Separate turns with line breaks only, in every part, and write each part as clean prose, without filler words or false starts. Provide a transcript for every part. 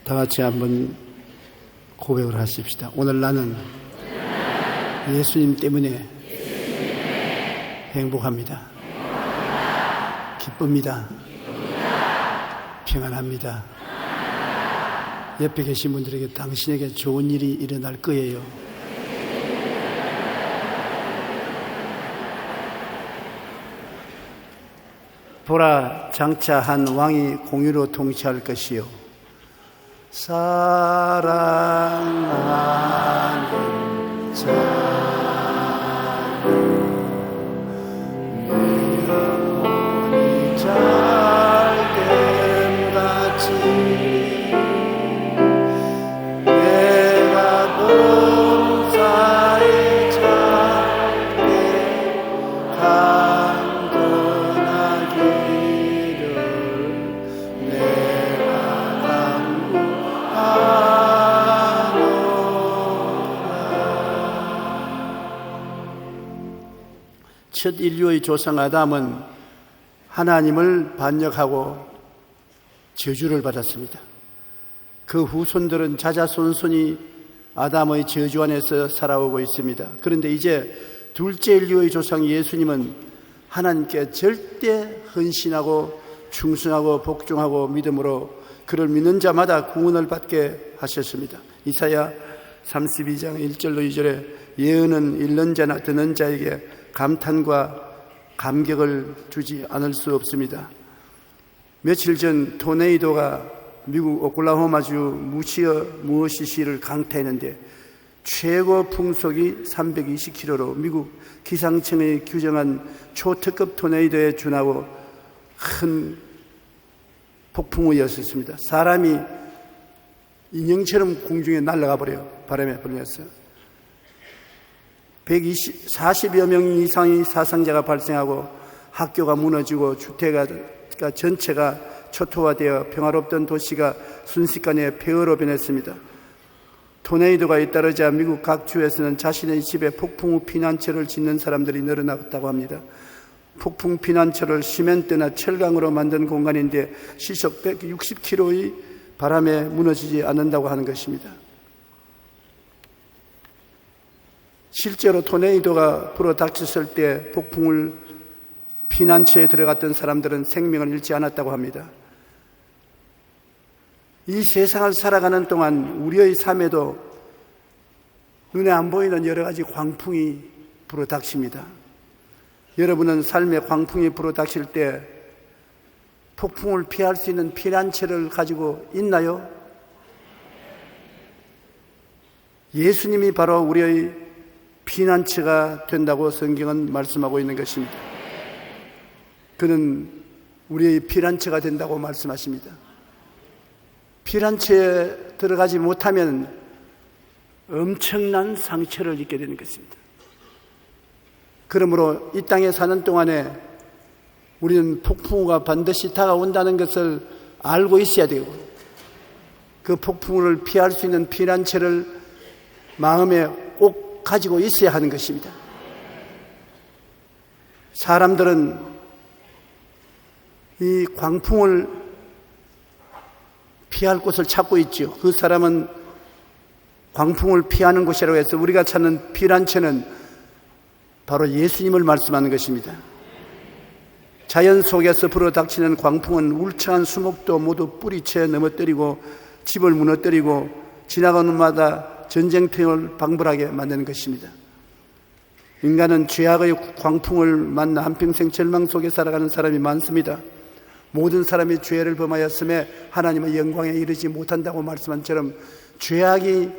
다 같이 한번 고백을 하십시다. 오늘 나는 예수님 때문에 행복합니다. 기쁩니다. 평안합니다. 옆에 계신 분들에게 당신에게 좋은 일이 일어날 거예요. 보라, 장차 한 왕이 공유로 통치할 것이요 사랑하는 자 첫 인류의 조상 아담은 하나님을 반역하고 저주를 받았습니다. 그 후손들은 자자손손이 아담의 저주 안에서 살아오고 있습니다. 그런데 이제 둘째 인류의 조상 예수님은 하나님께 절대 헌신하고 충성하고 복종하고 믿음으로 그를 믿는 자마다 구원을 받게 하셨습니다. 이사야 32장 1절로 2절에 예언은 읽는 자나 듣는 자에게 감탄과 감격을 주지 않을 수 없습니다. 며칠 전 토네이도가 미국 오클라호마주 무엇시시를 강타했는데 최고 풍속이 320km로 미국 기상청이 규정한 초특급 토네이도에 준하고 큰 폭풍우였습니다. 사람이 인형처럼 공중에 날아가 버려요. 바람에 불려서 140여 명 이상의 사상자가 발생하고 학교가 무너지고 주택가 전체가 초토화되어 평화롭던 도시가 순식간에 폐허로 변했습니다. 토네이도가 잇따르자 미국 각 주에서는 자신의 집에 폭풍우 피난처를 짓는 사람들이 늘어났다고 합니다. 폭풍 피난처를 시멘트나 철강으로 만든 공간인데 시속 160km의 바람에 무너지지 않는다고 하는 것입니다. 실제로 토네이도가 불어닥쳤을 때 폭풍을 피난처에 들어갔던 사람들은 생명을 잃지 않았다고 합니다. 이 세상을 살아가는 동안 우리의 삶에도 눈에 안 보이는 여러 가지 광풍이 불어닥칩니다. 여러분은 삶에 광풍이 불어닥칠 때 폭풍을 피할 수 있는 피난처를 가지고 있나요? 예수님이 바로 우리의 피난처가 된다고 성경은 말씀하고 있는 것입니다. 그는 우리의 피난처가 된다고 말씀하십니다. 피난처에 들어가지 못하면 엄청난 상처를 입게 되는 것입니다. 그러므로 이 땅에 사는 동안에 우리는 폭풍우가 반드시 다가온다는 것을 알고 있어야 되고 그 폭풍우를 피할 수 있는 피난처를 마음에 꼭 가지고 있어야 하는 것입니다. 사람들은 이 광풍을 피할 곳을 찾고 있죠. 그 사람은 광풍을 피하는 곳이라고 해서 우리가 찾는 피난처는 바로 예수님을 말씀하는 것입니다. 자연 속에서 불어닥치는 광풍은 울창한 수목도 모두 뿌리채 넘어뜨리고 집을 무너뜨리고 지나가는 마다 전쟁터를 방불하게 만드는 것입니다. 인간은 죄악의 광풍을 만나 한평생 절망 속에 살아가는 사람이 많습니다. 모든 사람이 죄를 범하였음에 하나님의 영광에 이르지 못한다고 말씀한 처럼 죄악이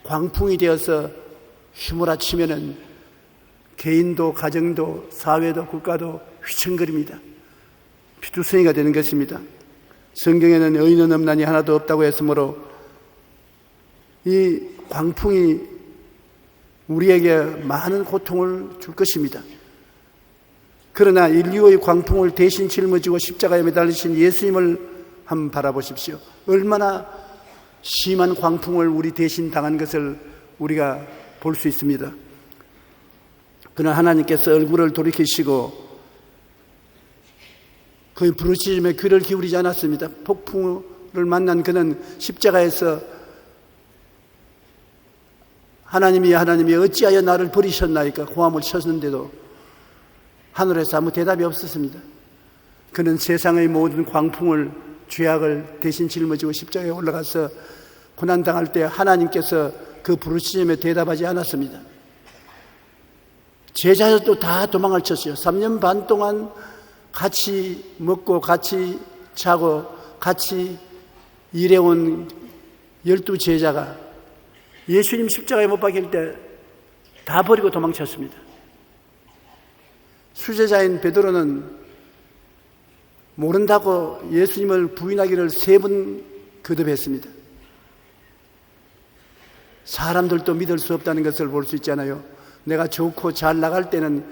광풍이 되어서 휘몰아치면은 개인도 가정도 사회도 국가도 휘청거립니다. 피투성이가 되는 것입니다. 성경에는 의인은 없나니 하나도 없다고 했으므로 이 광풍이 우리에게 많은 고통을 줄 것입니다. 그러나 인류의 광풍을 대신 짊어지고 십자가에 매달리신 예수님을 한번 바라보십시오. 얼마나 심한 광풍을 우리 대신 당한 것을 우리가 볼 수 있습니다. 그러나 하나님께서 얼굴을 돌이키시고 그의 부르짖음에 귀를 기울이지 않았습니다. 폭풍 만난 그는 십자가에서 하나님이 어찌하여 나를 버리셨나이까 고함을 쳤는데도 하늘에서 아무 대답이 없었습니다. 그는 세상의 모든 광풍을, 죄악을 대신 짊어지고 십자가에 올라가서 고난당할 때 하나님께서 그 부르짖음에 대답하지 않았습니다. 제자들도 다 도망을 쳤어요. 3년 반 동안 같이 먹고 같이 자고 같이 일해온 12제자가 예수님 십자가에 못 박힐 때 다 버리고 도망쳤습니다. 수제자인 베드로는 모른다고 예수님을 부인하기를 3번 거듭했습니다. 사람들도 믿을 수 없다는 것을 볼 수 있잖아요. 내가 좋고 잘 나갈 때는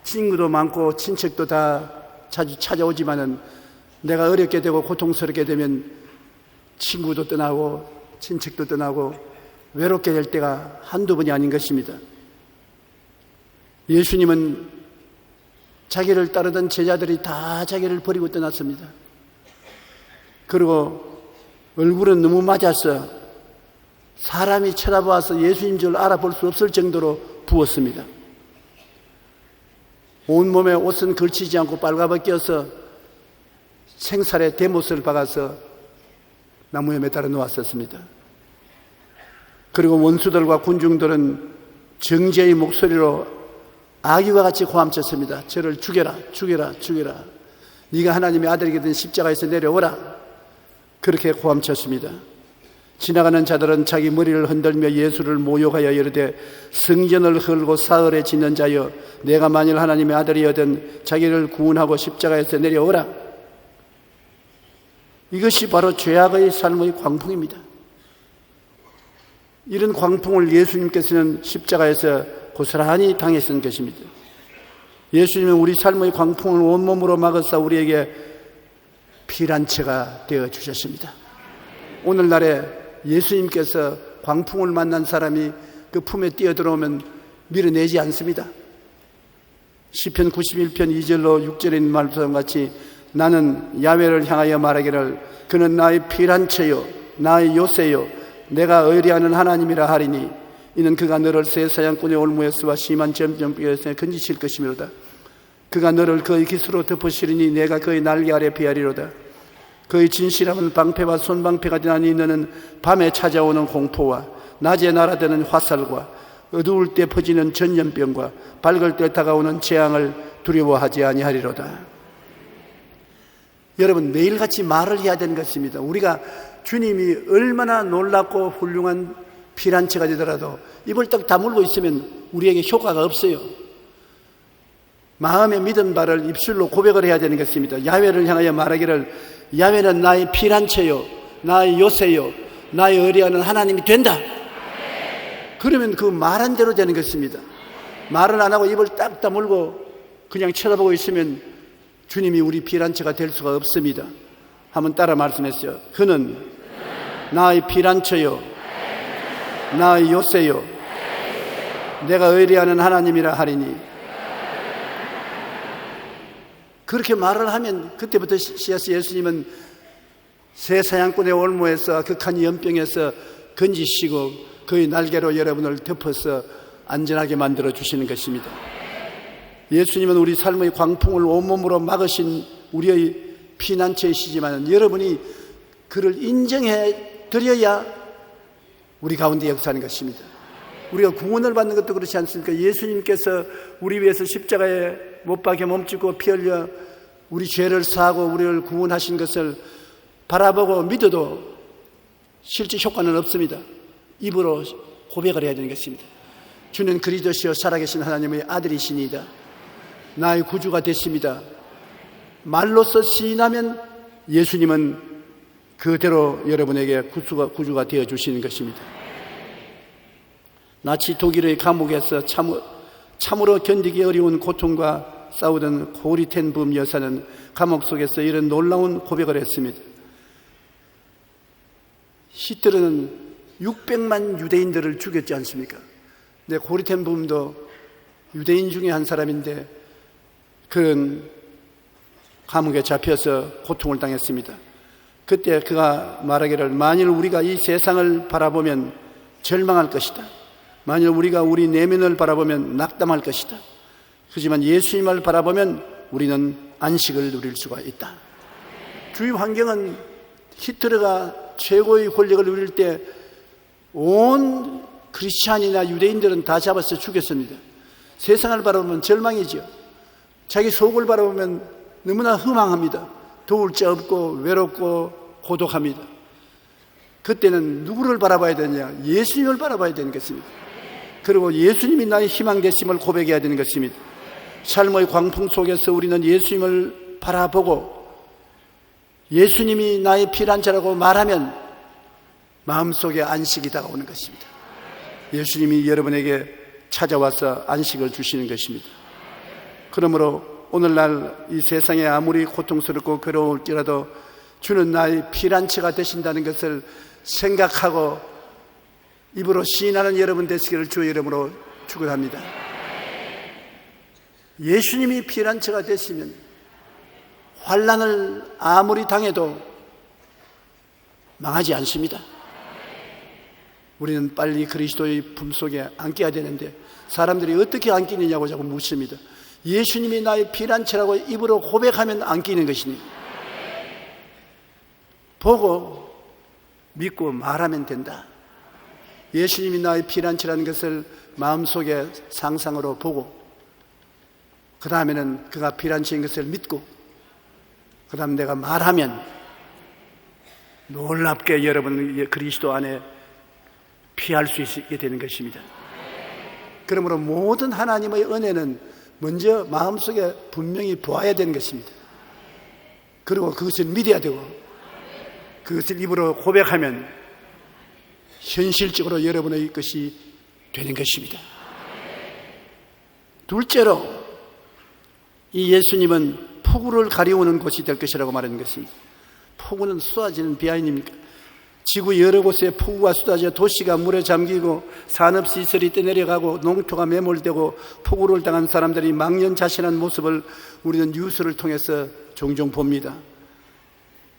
친구도 많고 친척도 다 자주 찾아오지만은 내가 어렵게 되고 고통스럽게 되면 친구도 떠나고 친척도 떠나고 외롭게 될 때가 한두 번이 아닌 것입니다. 예수님은 자기를 따르던 제자들이 다 자기를 버리고 떠났습니다. 그리고 얼굴은 너무 맞아서 사람이 쳐다보아서 예수님 줄 알아볼 수 없을 정도로 부었습니다. 온몸에 옷은 걸치지 않고 빨가벗겨서 생살에 대못을 박아서 나무에 매달아 놓았었습니다. 그리고 원수들과 군중들은 정죄의 목소리로 아기와 같이 고함쳤습니다. 저를 죽여라, 죽여라, 죽여라. 네가 하나님의 아들이거든 십자가에서 내려오라. 그렇게 고함쳤습니다. 지나가는 자들은 자기 머리를 흔들며 예수를 모욕하여 이르되 성전을 헐고 사흘에 짓는 자여 내가 만일 하나님의 아들이여든 자기를 구원하고 십자가에서 내려오라. 이것이 바로 죄악의 삶의 광풍입니다. 이런 광풍을 예수님께서는 십자가에서 고스란히 당했던 것입니다. 예수님은 우리 삶의 광풍을 온몸으로 막아서 우리에게 피난처가 되어 주셨습니다. 오늘날에 예수님께서 광풍을 만난 사람이 그 품에 뛰어들어오면 밀어내지 않습니다. 시편 91편 2절로 6절에 있는 말씀과 같이 나는 야훼를 향하여 말하기를 그는 나의 피난처요 나의 요새요 내가 의리하는 하나님이라 하리니 이는 그가 너를 새 사냥꾼의 올무에서와 심한 점점에서 건지실 것이미로다. 그가 너를 그의 깃으로 덮으시리니 내가 그의 날개 아래 피하리로다. 그의 진실함은 방패와 손방패가 되나니 너는 밤에 찾아오는 공포와 낮에 날아드는 화살과 어두울 때 퍼지는 전염병과 밝을 때 다가오는 재앙을 두려워하지 아니하리로다. 여러분, 매일같이 말을 해야 되는 것입니다. 우리가 주님이 얼마나 놀랍고 훌륭한 피난처가 되더라도 입을 딱 다물고 있으면 우리에게 효과가 없어요. 마음에 믿은 바를 입술로 고백을 해야 되는 것입니다. 야훼를 향하여 말하기를 야훼는 나의 피난처요 나의 요새요 나의 의리하는 하나님이 된다. 그러면 그 말한 대로 되는 것입니다. 말을 안 하고 입을 딱 다물고 그냥 쳐다보고 있으면 주님이 우리 피난처가 될 수가 없습니다. 한번 따라 말씀했어요. 그는 나의 피난처요 나의 요새요 내가 의리하는 하나님이라 하리니. 그렇게 말을 하면 그때부터 예수님은 새 사냥꾼의 올무에서 극한 연병에서 건지시고 그의 날개로 여러분을 덮어서 안전하게 만들어 주시는 것입니다. 예수님은 우리 삶의 광풍을 온몸으로 막으신 우리의 피난처이시지만 여러분이 그를 인정해 드려야 우리 가운데 역사하는 것입니다. 우리가 구원을 받는 것도 그렇지 않습니까? 예수님께서 우리 위해서 십자가에 못 박혀 몸짓고 피 흘려 우리 죄를 사하고 우리를 구원하신 것을 바라보고 믿어도 실제 효과는 없습니다. 입으로 고백을 해야 되는 것입니다. 주는 그리스도시요 살아계신 하나님의 아들이시니이다. 나의 구주가 되십니다. 말로써 시인하면 예수님은 그대로 여러분에게 구주가 되어 주시는 것입니다. 나치 독일의 감옥에서 참으로 견디기 어려운 고통과 싸우던 고리텐붐 여사는 감옥 속에서 이런 놀라운 고백을 했습니다. 히틀러는 600만 유대인들을 죽였지 않습니까? 근데 고리텐붐도 유대인 중에 한 사람인데 그런 감옥에 잡혀서 고통을 당했습니다. 그때 그가 말하기를 만일 우리가 이 세상을 바라보면 절망할 것이다. 만일 우리가 우리 내면을 바라보면 낙담할 것이다. 하지만 예수님을 바라보면 우리는 안식을 누릴 수가 있다. 주위 환경은 히틀러가 최고의 권력을 누릴 때 온 크리스찬이나 유대인들은 다 잡아서 죽였습니다. 세상을 바라보면 절망이죠. 자기 속을 바라보면 너무나 허망합니다. 도울 자 없고 외롭고 고독합니다. 그때는 누구를 바라봐야 되냐? 예수님을 바라봐야 되는 것입니다. 그리고 예수님이 나의 희망 되심을 고백해야 되는 것입니다. 삶의 광풍 속에서 우리는 예수님을 바라보고 예수님이 나의 피난처라고 말하면 마음속에 안식이 다가오는 것입니다. 예수님이 여러분에게 찾아와서 안식을 주시는 것입니다. 그러므로 오늘날 이 세상에 아무리 고통스럽고 괴로울지라도 주는 나의 피난처가 되신다는 것을 생각하고 입으로 시인하는 여러분 되시기를 주의 이름으로 축원합니다. 예수님이 피난처가 되시면 환난을 아무리 당해도 망하지 않습니다. 우리는 빨리 그리스도의 품속에 안겨야 되는데 사람들이 어떻게 안기느냐고 자꾸 묻습니다. 예수님이 나의 피난처라고 입으로 고백하면 안기는 것이니 보고 믿고 말하면 된다. 예수님이 나의 피난처라는 것을 마음속에 상상으로 보고 그 다음에는 그가 피난처인 것을 믿고 그 다음 내가 말하면 놀랍게 여러분 그리스도 안에 피할 수 있게 되는 것입니다. 그러므로 모든 하나님의 은혜는 먼저 마음속에 분명히 보아야 되는 것입니다. 그리고 그것을 믿어야 되고 그것을 입으로 고백하면 현실적으로 여러분의 것이 되는 것입니다. 둘째로 이 예수님은 폭우를 가리우는 곳이 될 것이라고 말하는 것입니다. 폭우는 쏟아지는 비 아닙니까? 지구 여러 곳에 폭우가 쏟아져 도시가 물에 잠기고 산업시설이 떠내려가고 농토가 매몰되고 폭우를 당한 사람들이 망연자실한 모습을 우리는 뉴스를 통해서 종종 봅니다.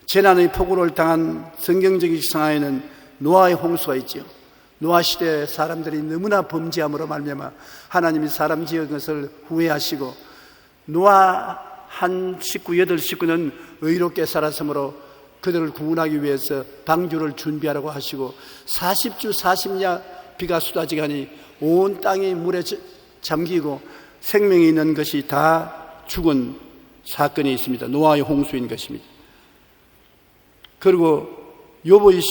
재난의 폭우를 당한 성경적인 상황에는 노아의 홍수가 있죠. 노아 시대에 사람들이 너무나 범죄함으로 말미암아 하나님이 사람 지은 것을 후회하시고 노아 한 식구 8식구는 의롭게 살았으므로 그들을 구원하기 위해서 방주를 준비하라고 하시고 40주 40야 비가 쏟아지게 하니 온 땅이 물에 잠기고 생명이 있는 것이 다 죽은 사건이 있습니다. 노아의 홍수인 것입니다. 그리고 욥의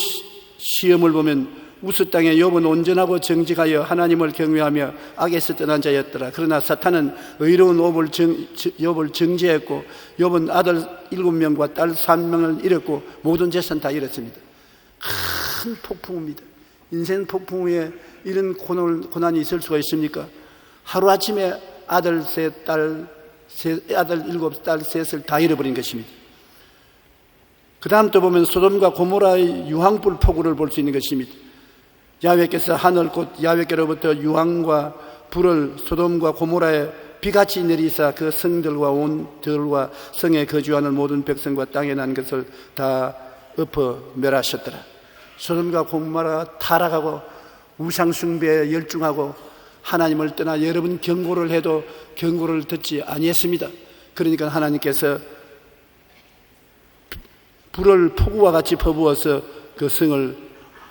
시험을 보면 우스 땅에 욥은 온전하고 정직하여 하나님을 경외하며 악에서 떠난 자였더라. 그러나 사탄은 의로운 욥을 정죄했고 욥은 아들 7명과 딸 3명을 잃었고 모든 재산 다 잃었습니다. 큰 폭풍입니다. 인생 폭풍 후에 이런 고난이 있을 수가 있습니까? 하루아침에 아들 7, 딸 3을 다 잃어버린 것입니다. 그 다음 또 보면 소돔과 고모라의 유황불 폭우를 볼 수 있는 것입니다. 야훼께서 하늘 곧 야훼께로부터 유황과 불을 소돔과 고모라에 비같이 내리사 그 성들과 온 들과 성에 거주하는 모든 백성과 땅에 난 것을 다 엎어 멸하셨더라. 소돔과 고모라가 타락하고 우상 숭배에 열중하고 하나님을 떠나 여러 번 경고를 해도 경고를 듣지 아니했습니다. 그러니까 하나님께서 불을 폭우와 같이 퍼부어서 그 성을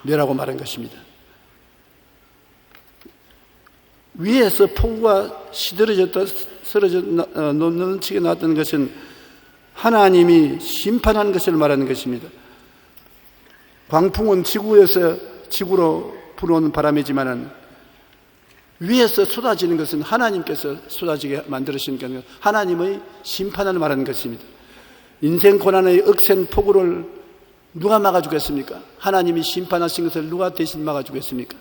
멸하고 말한 것입니다. 위에서 폭우가 시들어졌다 넘치게 나왔던 것은 하나님이 심판한 것을 말하는 것입니다. 광풍은 지구로 불어오는 바람이지만은 위에서 쏟아지는 것은 하나님께서 쏟아지게 만들으시니까 하나님의 심판을 말하는 것입니다. 인생 고난의 억센 폭우를 누가 막아주겠습니까? 하나님이 심판하신 것을 누가 대신 막아주겠습니까?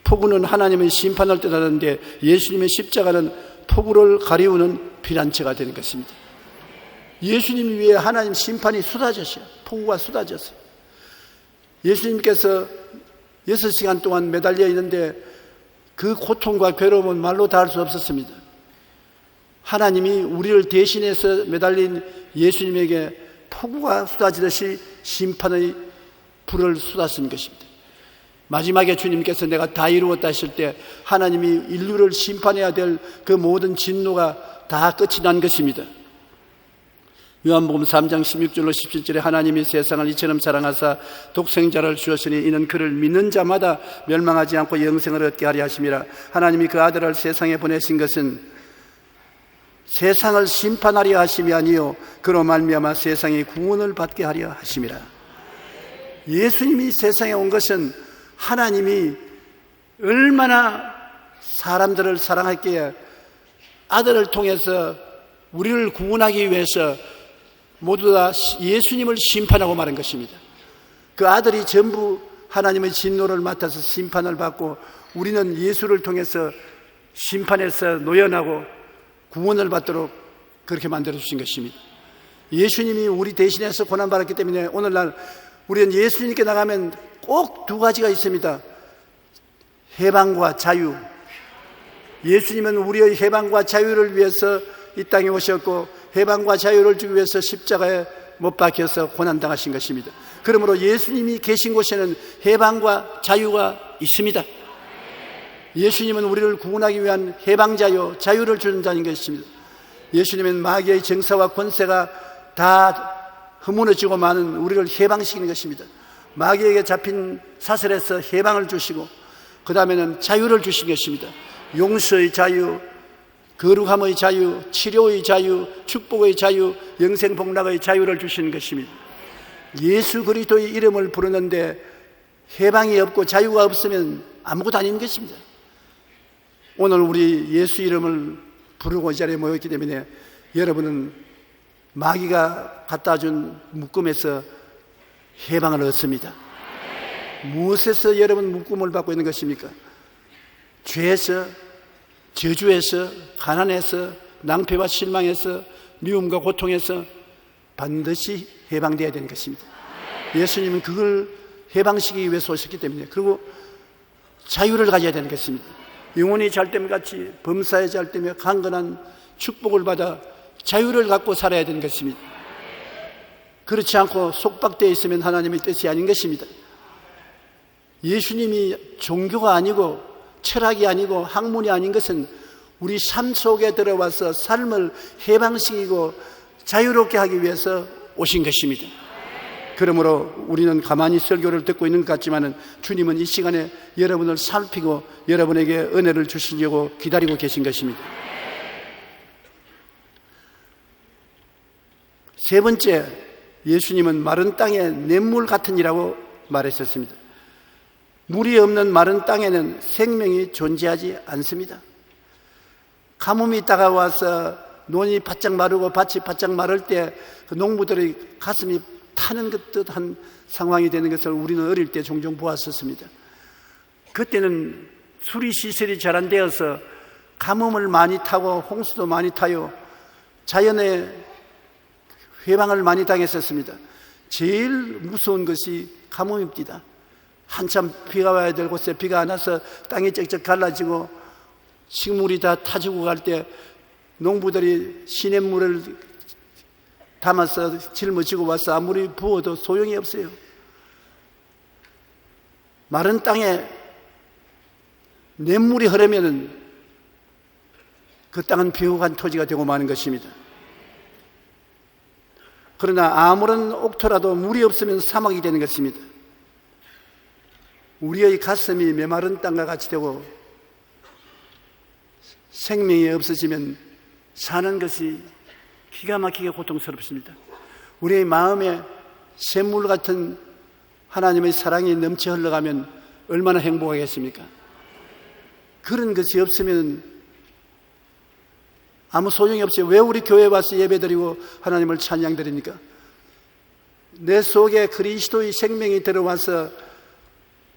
폭우는 하나님의 심판을 뜻하는데 예수님의 십자가는 폭우를 가리우는 피난처가 되는 것입니다. 예수님 위에 하나님 심판이 쏟아졌어요. 폭우가 쏟아졌어요. 예수님께서 6시간 동안 매달려 있는데 그 고통과 괴로움은 말로 다 할 수 없었습니다. 하나님이 우리를 대신해서 매달린 예수님에게 폭우가 쏟아지듯이 심판의 불을 쏟았은 것입니다. 마지막에 주님께서 내가 다 이루었다 하실 때 하나님이 인류를 심판해야 될 그 모든 진노가 다 끝이 난 것입니다. 요한복음 3장 16절로 17절에 하나님이 세상을 이처럼 사랑하사 독생자를 주셨으니 이는 그를 믿는 자마다 멸망하지 않고 영생을 얻게 하려 하심이라. 하나님이 그 아들을 세상에 보내신 것은 세상을 심판하려 하심이 아니요 그로 말미암아 세상이 구원을 받게 하려 하심이라. 예수님이 세상에 온 것은 하나님이 얼마나 사람들을 사랑했기에 아들을 통해서 우리를 구원하기 위해서 모두 다 예수님을 심판하고 말한 것입니다. 그 아들이 전부 하나님의 진노를 맡아서 심판을 받고 우리는 예수를 통해서 심판에서 노연하고 구원을 받도록 그렇게 만들어 주신 것입니다. 예수님이 우리 대신해서 고난받았기 때문에 오늘날 우리는 예수님께 나가면 꼭 두 가지가 있습니다. 해방과 자유. 예수님은 우리의 해방과 자유를 위해서 이 땅에 오셨고 해방과 자유를 주기 위해서 십자가에 못 박혀서 고난당하신 것입니다. 그러므로 예수님이 계신 곳에는 해방과 자유가 있습니다. 예수님은 우리를 구원하기 위한 해방자요 자유를 주는 자인 것입니다. 예수님은 마귀의 정사와 권세가 다 허무너지고 많은 우리를 해방시키는 것입니다. 마귀에게 잡힌 사슬에서 해방을 주시고 그 다음에는 자유를 주신 것입니다. 용서의 자유, 거룩함의 자유, 치료의 자유, 축복의 자유, 영생복락의 자유를 주시는 것입니다. 예수 그리스도의 이름을 부르는데 해방이 없고 자유가 없으면 아무것도 아닌 것입니다. 오늘 우리 예수 이름을 부르고 이 자리에 모였기 때문에 여러분은 마귀가 갖다 준 묶음에서 해방을 얻습니다. 무엇에서 여러분 묶음을 받고 있는 것입니까? 죄에서, 저주에서, 가난에서, 낭패와 실망에서, 미움과 고통에서 반드시 해방되어야 되는 것입니다. 예수님은 그걸 해방시키기 위해서 오셨기 때문에, 그리고 자유를 가져야 되는 것입니다. 영혼이 잘됨 같이 범사에 잘되며 강건한 축복을 받아 자유를 갖고 살아야 되는 것입니다. 그렇지 않고 속박되어 있으면 하나님의 뜻이 아닌 것입니다. 예수님이 종교가 아니고 철학이 아니고 학문이 아닌 것은 우리 삶 속에 들어와서 삶을 해방시키고 자유롭게 하기 위해서 오신 것입니다. 그러므로 우리는 가만히 설교를 듣고 있는 것 같지만 주님은 이 시간에 여러분을 살피고 여러분에게 은혜를 주시려고 기다리고 계신 것입니다. 세 번째, 예수님은 마른 땅에 냇물 같은 이라고 말했었습니다. 물이 없는 마른 땅에는 생명이 존재하지 않습니다. 가뭄이 다가와서 논이 바짝 마르고 밭이 바짝 마를 때 그 농부들의 가슴이 타는 것 듯한 상황이 되는 것을 우리는 어릴 때 종종 보았었습니다. 그때는 수리시설이 잘 안 되어서 가뭄을 많이 타고 홍수도 많이 타요. 자연의 회방을 많이 당했었습니다. 제일 무서운 것이 가뭄입니다. 한참 비가 와야 될 곳에 비가 안 와서 땅이 쩍쩍 갈라지고 식물이 다 타지고 갈 때 농부들이 시냇물을 담아서 짊어지고 와서 아무리 부어도 소용이 없어요. 마른 땅에 냇물이 흐르면 그 땅은 비옥한 토지가 되고 마는 것입니다. 그러나 아무런 옥토라도 물이 없으면 사막이 되는 것입니다. 우리의 가슴이 메마른 땅과 같이 되고 생명이 없어지면 사는 것이 기가 막히게 고통스럽습니다. 우리의 마음에 샘물 같은 하나님의 사랑이 넘쳐 흘러가면 얼마나 행복하겠습니까? 그런 것이 없으면 아무 소용이 없어요. 왜 우리 교회에 와서 예배드리고 하나님을 찬양드립니까? 내 속에 그리스도의 생명이 들어와서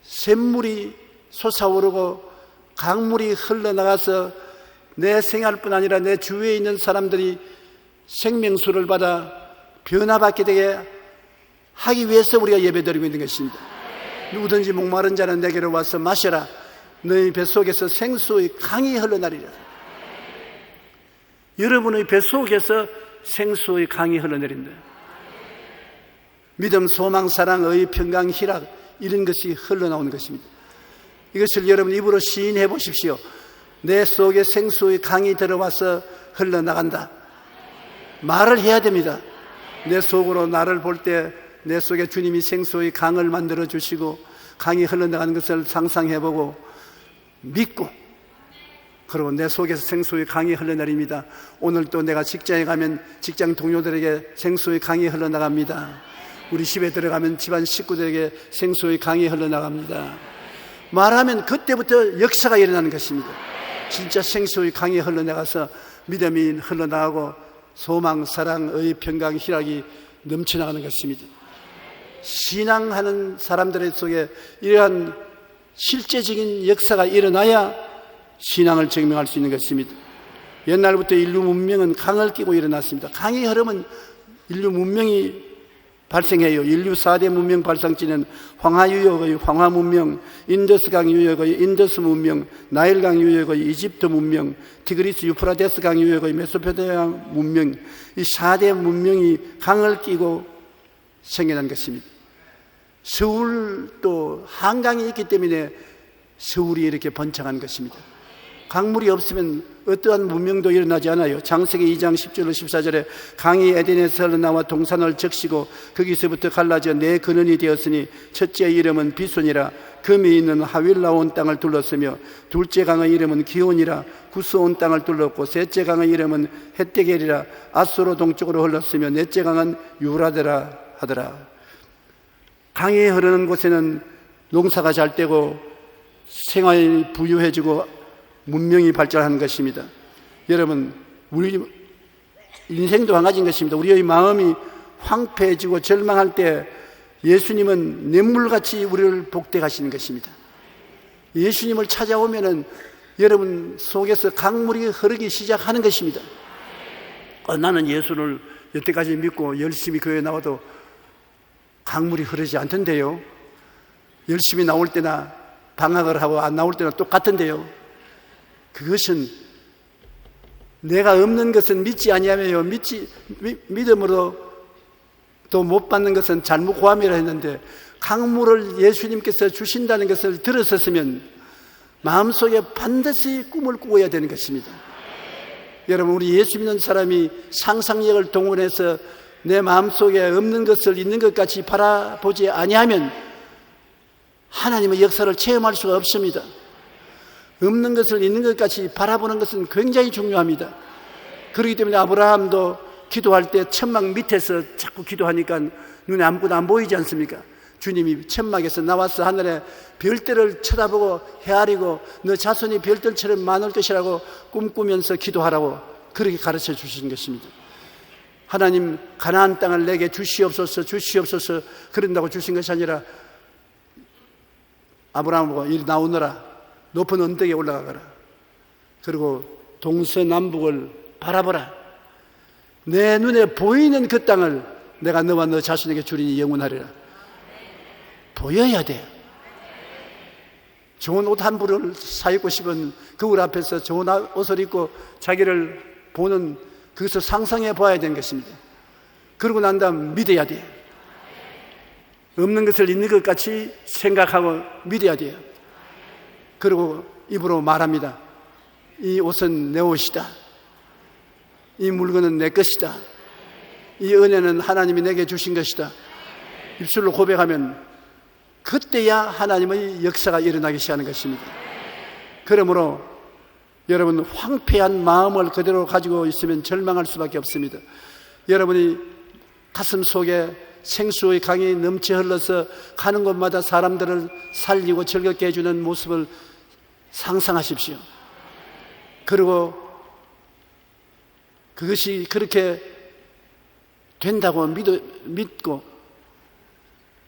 샘물이 솟아오르고 강물이 흘러나가서 내 생활뿐 아니라 내 주위에 있는 사람들이 생명수를 받아 변화받게 되게 하기 위해서 우리가 예배드리고 있는 것입니다. 누구든지 목마른 자는 내게로 와서 마셔라. 너희 뱃속에서 생수의 강이 흘러나리라. 여러분의 뱃속에서 생수의 강이 흘러내린다. 믿음, 소망, 사랑, 의, 평강, 희락, 이런 것이 흘러나오는 것입니다. 이것을 여러분 입으로 시인해 보십시오. 내 속에 생수의 강이 들어와서 흘러나간다. 말을 해야 됩니다. 내 속으로 나를 볼 때 내 속에 주님이 생수의 강을 만들어 주시고 강이 흘러나가는 것을 상상해 보고 믿고, 그리고 내 속에서 생수의 강이 흘러내립니다. 오늘 또 내가 직장에 가면 직장 동료들에게 생수의 강이 흘러나갑니다. 우리 집에 들어가면 집안 식구들에게 생수의 강이 흘러나갑니다. 말하면 그때부터 역사가 일어나는 것입니다. 진짜 생수의 강이 흘러나가서 믿음이 흘러나가고 소망, 사랑, 의, 평강, 희락이 넘쳐나가는 것입니다. 신앙하는 사람들 속에 이러한 실제적인 역사가 일어나야 신앙을 증명할 수 있는 것입니다. 옛날부터 인류 문명은 강을 끼고 일어났습니다. 강이 흐르면 인류 문명이 발생해요. 인류 4대 문명 발상지는 황하유역의 황하문명, 인더스강 유역의 인더스 문명, 나일강 유역의 이집트 문명, 티그리스 유프라데스강 유역의 메소포타미아 문명, 이 4대 문명이 강을 끼고 생겨난 것입니다. 서울도 한강이 있기 때문에 서울이 이렇게 번창한 것입니다. 강물이 없으면 어떠한 문명도 일어나지 않아요. 창세기 2장 10절로 14절에 강이 에덴에서 흘러나와 동산을 적시고 거기서부터 갈라져 네 근원이 되었으니 첫째 이름은 비손이라 금이 있는 하윌라 온 땅을 둘렀으며 둘째 강의 이름은 기온이라 구스 온 땅을 둘렀고 셋째 강의 이름은 헷데겔이라 아소로 동쪽으로 흘렀으며 넷째 강은 유라데라 하더라. 강이 흐르는 곳에는 농사가 잘 되고 생활이 부유해지고 문명이 발전하는 것입니다. 여러분, 우리 인생도 마찬가지인 것입니다. 우리의 마음이 황폐해지고 절망할 때 예수님은 냇물같이 우리를 복대하시는 것입니다. 예수님을 찾아오면은 여러분 속에서 강물이 흐르기 시작하는 것입니다. 나는 예수를 여태까지 믿고 열심히 교회에 나와도 강물이 흐르지 않던데요. 열심히 나올 때나 방학을 하고 안 나올 때나 똑같은데요. 그것은 내가 없는 것은 믿지 아니하며 믿음으로 또 못 받는 것은 잘못 구함이라 했는데 강물을 예수님께서 주신다는 것을 들었었으면 마음속에 반드시 꿈을 꾸어야 되는 것입니다. 여러분, 우리 예수 믿는 사람이 상상력을 동원해서 내 마음속에 없는 것을 있는 것 같이 바라보지 아니하면 하나님의 역사를 체험할 수가 없습니다. 없는 것을 있는 것 같이 바라보는 것은 굉장히 중요합니다. 그렇기 때문에 아브라함도 기도할 때 천막 밑에서 자꾸 기도하니까 눈에 아무것도 안 보이지 않습니까? 주님이 천막에서 나와서 하늘에 별들을 쳐다보고 헤아리고 너 자손이 별들처럼 많을 것이라고 꿈꾸면서 기도하라고 그렇게 가르쳐 주신 것입니다. 하나님 가나안 땅을 내게 주시옵소서 주시옵소서 그런다고 주신 것이 아니라 아브라함하고 이리 나오너라, 높은 언덕에 올라가거라, 그리고 동서남북을 바라보라, 내 눈에 보이는 그 땅을 내가 너와 너 자신에게 주리니 영원하리라. 보여야 돼요. 좋은 옷 한 벌을 사입고 싶은 거울 앞에서 좋은 옷을 입고 자기를 보는 그것을 상상해 봐야 되는 것입니다. 그러고 난 다음 믿어야 돼요. 없는 것을 있는 것 같이 생각하고 믿어야 돼요. 그리고 입으로 말합니다. 이 옷은 내 옷이다. 이 물건은 내 것이다. 이 은혜는 하나님이 내게 주신 것이다. 입술로 고백하면 그때야 하나님의 역사가 일어나기 시작하는 것입니다. 그러므로 여러분, 황폐한 마음을 그대로 가지고 있으면 절망할 수밖에 없습니다. 여러분이 가슴 속에 생수의 강이 넘쳐 흘러서 가는 곳마다 사람들을 살리고 즐겁게 해주는 모습을 상상하십시오. 그리고 그것이 그렇게 된다고 믿고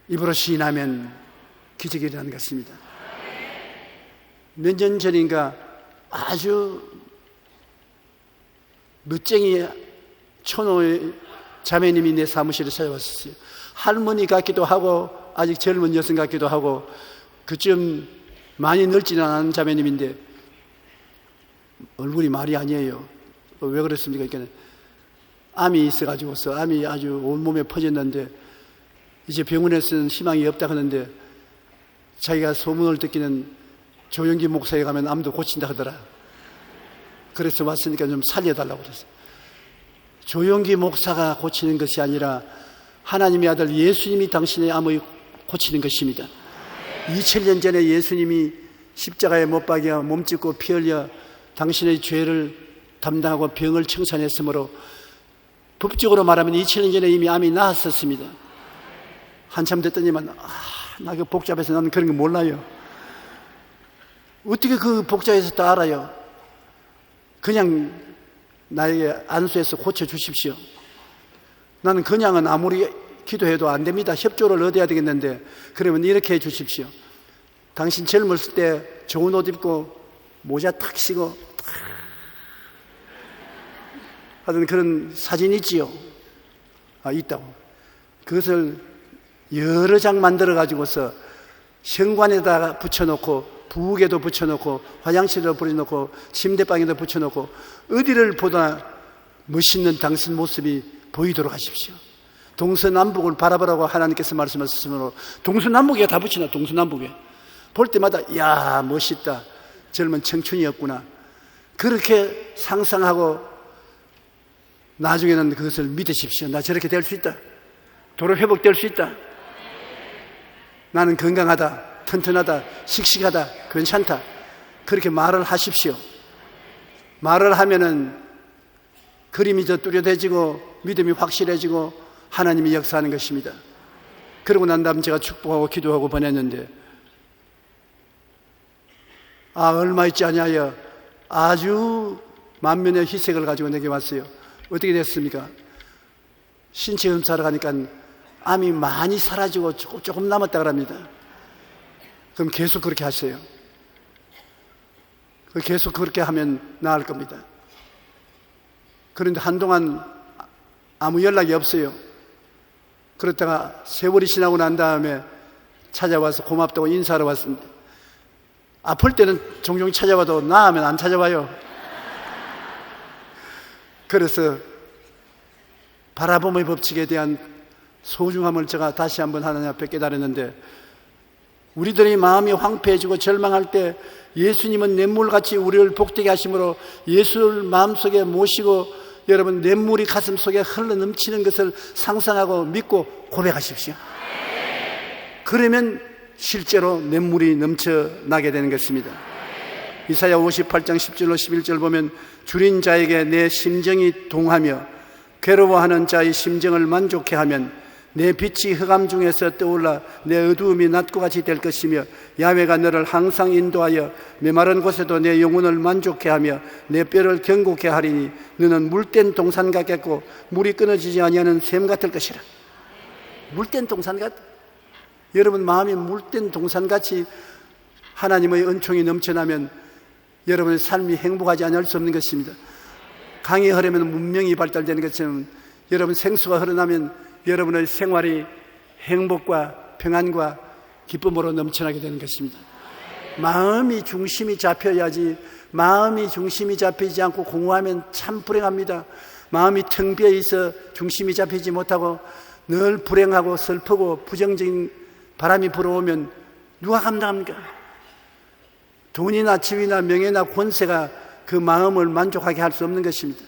입으로 시인하면 기적이 일어나는 것입니다. 몇 년 전인가 아주 멋쟁이 초노의 자매님이 내 사무실에 찾아왔었어요. 할머니 같기도 하고 아직 젊은 여성 같기도 하고 그쯤 많이 늙지는 않은 자매님인데 얼굴이 말이 아니에요. 왜 그랬습니까? 그러니까 암이 있어가지고서 암이 아주 온몸에 퍼졌는데 이제 병원에서는 희망이 없다 하는데 자기가 소문을 듣기는 조영기 목사에 가면 암도 고친다 하더라. 그래서 왔으니까 좀 살려달라고 그랬어요. 조영기 목사가 고치는 것이 아니라 하나님의 아들 예수님이 당신의 암을 고치는 것입니다. 2000년 전에 예수님이 십자가에 못 박여 몸짓고 피 흘려 당신의 죄를 담당하고 병을 청산했으므로 법적으로 말하면 2000년 전에 이미 암이 나았었습니다. 한참 됐더니만 나 그 복잡해서 나는 그런 거 몰라요. 어떻게 그 복잡해서 다 알아요? 그냥 나에게 안수해서 고쳐주십시오. 나는 그냥은 아무리 기도해도 안 됩니다. 협조를 얻어야 되겠는데 그러면 이렇게 해 주십시오. 당신 젊었을 때 좋은 옷 입고 모자 탁 쓰고 하던 그런 사진 있지요? 있다고. 그것을 여러 장 만들어 가지고서 현관에다 붙여놓고 부엌에도 붙여놓고 화장실에도 붙여놓고 침대방에도 붙여놓고 어디를 보다 멋있는 당신 모습이 보이도록 하십시오. 동서남북을 바라보라고 하나님께서 말씀하셨으므로 동서남북에 다 붙이나. 동서남북에 볼 때마다 야 멋있다, 젊은 청춘이었구나, 그렇게 상상하고 나중에는 그것을 믿으십시오. 나 저렇게 될 수 있다, 도로 회복될 수 있다, 나는 건강하다, 튼튼하다, 씩씩하다, 괜찮다, 그렇게 말을 하십시오. 말을 하면은 그림이 더 뚜렷해지고 믿음이 확실해지고 하나님이 역사하는 것입니다. 그러고 난 다음 제가 축복하고 기도하고 보냈는데 얼마 있지 않냐여 아주 만면의 희색을 가지고 내게 왔어요. 어떻게 됐습니까? 신체 검사를 가니까 암이 많이 사라지고 조금 남았다 그럽니다. 그럼 계속 그렇게 하세요. 계속 그렇게 하면 나을 겁니다. 그런데 한동안 아무 연락이 없어요. 그러다가 세월이 지나고 난 다음에 찾아와서 고맙다고 인사하러 왔습니다. 아플 때는 종종 찾아와도 나으면 안 찾아와요. 그래서 바라봄의 법칙에 대한 소중함을 제가 다시 한번 하나님 앞에 깨달았는데, 우리들의 마음이 황폐해지고 절망할 때 예수님은 냇물같이 우리를 복되게 하심으로 예수를 마음속에 모시고 여러분 냇물이 가슴속에 흘러 넘치는 것을 상상하고 믿고 고백하십시오. 그러면 실제로 냇물이 넘쳐나게 되는 것입니다. 이사야 58장 10절로 11절 보면 줄인 자에게 내 심정이 동하며 괴로워하는 자의 심정을 만족해 하면 내 빛이 흑암 중에서 떠올라 내 어두움이 낮과 같이 될 것이며 야훼가 너를 항상 인도하여 메마른 곳에도 내 영혼을 만족해 하며 내 뼈를 견고케 하리니 너는 물된 동산 같겠고 물이 끊어지지 아니하는 샘 같을 것이라. 물된 동산 같. 여러분 마음이 물된 동산같이 하나님의 은총이 넘쳐나면 여러분의 삶이 행복하지 않을 수 없는 것입니다. 강이 흐르면 문명이 발달되는 것처럼 여러분 생수가 흐르나면 여러분의 생활이 행복과 평안과 기쁨으로 넘쳐나게 되는 것입니다. 마음이 중심이 잡혀야지. 마음이 중심이 잡히지 않고 공허하면 참 불행합니다. 마음이 텅 비어 있어 중심이 잡히지 못하고 늘 불행하고 슬프고 부정적인 바람이 불어오면 누가 감당합니까? 돈이나 지위나 명예나 권세가 그 마음을 만족하게 할 수 없는 것입니다.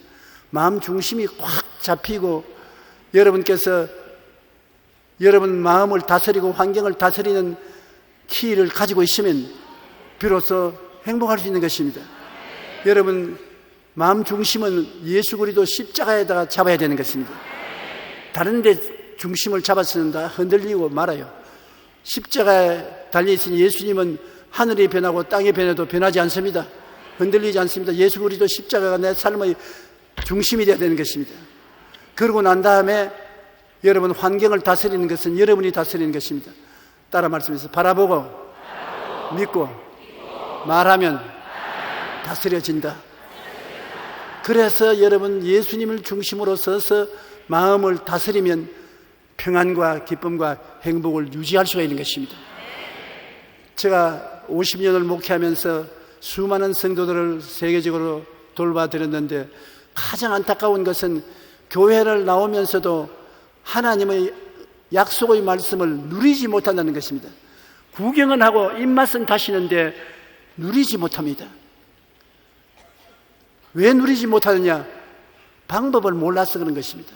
마음 중심이 꽉 잡히고 여러분께서 여러분 마음을 다스리고 환경을 다스리는 키를 가지고 있으면 비로소 행복할 수 있는 것입니다. 여러분 마음 중심은 예수 그리스도 십자가에다가 잡아야 되는 것입니다. 다른 데 중심을 잡았으면 다 흔들리고 말아요. 십자가에 달려있으니 예수님은 하늘이 변하고 땅이 변해도 변하지 않습니다. 흔들리지 않습니다. 예수 그리스도 십자가가 내 삶의 중심이 되어야 되는 것입니다. 그러고 난 다음에 여러분 환경을 다스리는 것은 여러분이 다스리는 것입니다. 따라 말씀해서 바라보고 믿고 말하면 다스려진다. 그래서 여러분 예수님을 중심으로 서서 마음을 다스리면 평안과 기쁨과 행복을 유지할 수가 있는 것입니다. 제가 50년을 목회하면서 수많은 성도들을 세계적으로 돌봐드렸는데 가장 안타까운 것은 교회를 나오면서도 하나님의 약속의 말씀을 누리지 못한다는 것입니다. 구경은 하고 입맛은 다시는데 누리지 못합니다. 왜 누리지 못하느냐? 방법을 몰라서 그런 것입니다.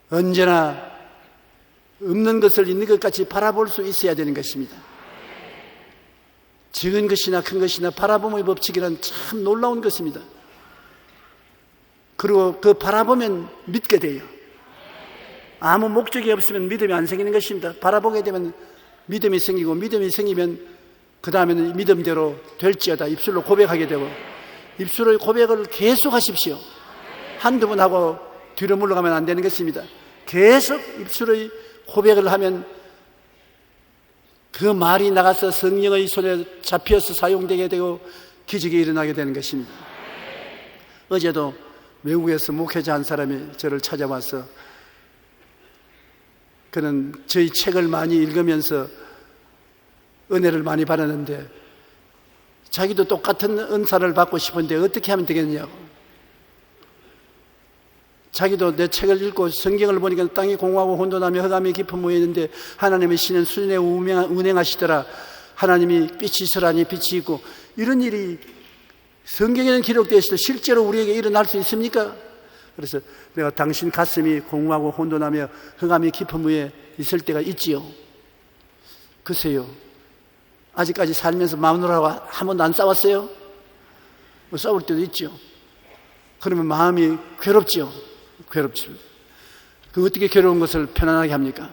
언제나 없는 것을 있는 것 같이 바라볼 수 있어야 되는 것입니다. 적은 것이나 큰 것이나 바라봄의 법칙이란 참 놀라운 것입니다. 그리고 그 바라보면 믿게 돼요. 아무 목적이 없으면 믿음이 안 생기는 것입니다. 바라보게 되면 믿음이 생기고, 믿음이 생기면 그 다음에는 믿음대로 될지어다 입술로 고백하게 되고, 입술의 고백을 계속 하십시오. 한두 번 하고 뒤로 물러가면 안 되는 것입니다. 계속 입술의 고백을 하면 그 말이 나가서 성령의 손에 잡혀서 사용되게 되고 기적이 일어나게 되는 것입니다. 어제도 외국에서 목회자 한 사람이 저를 찾아와서, 그는 저희 책을 많이 읽으면서 은혜를 많이 받았는데 자기도 똑같은 은사를 받고 싶은데 어떻게 하면 되겠냐고. 자기도 내 책을 읽고 성경을 보니까 땅이 공허하고 혼돈하며 흑암이 깊은 무에 있는데 하나님의 신은 수준에 운행하시더라. 하나님이 빛이 있으라니 빛이 있고, 이런 일이 성경에는 기록되어 있어도 실제로 우리에게 일어날 수 있습니까? 그래서 내가 당신 가슴이 공허하고 혼돈하며 흑암이 깊은 무에 있을 때가 있지요. 글쎄요, 아직까지 살면서 마누라하고 한 번도 안 싸웠어요? 뭐 싸울 때도 있죠. 그러면 마음이 괴롭죠. 괴롭죠. 그 어떻게 괴로운 것을 편안하게 합니까?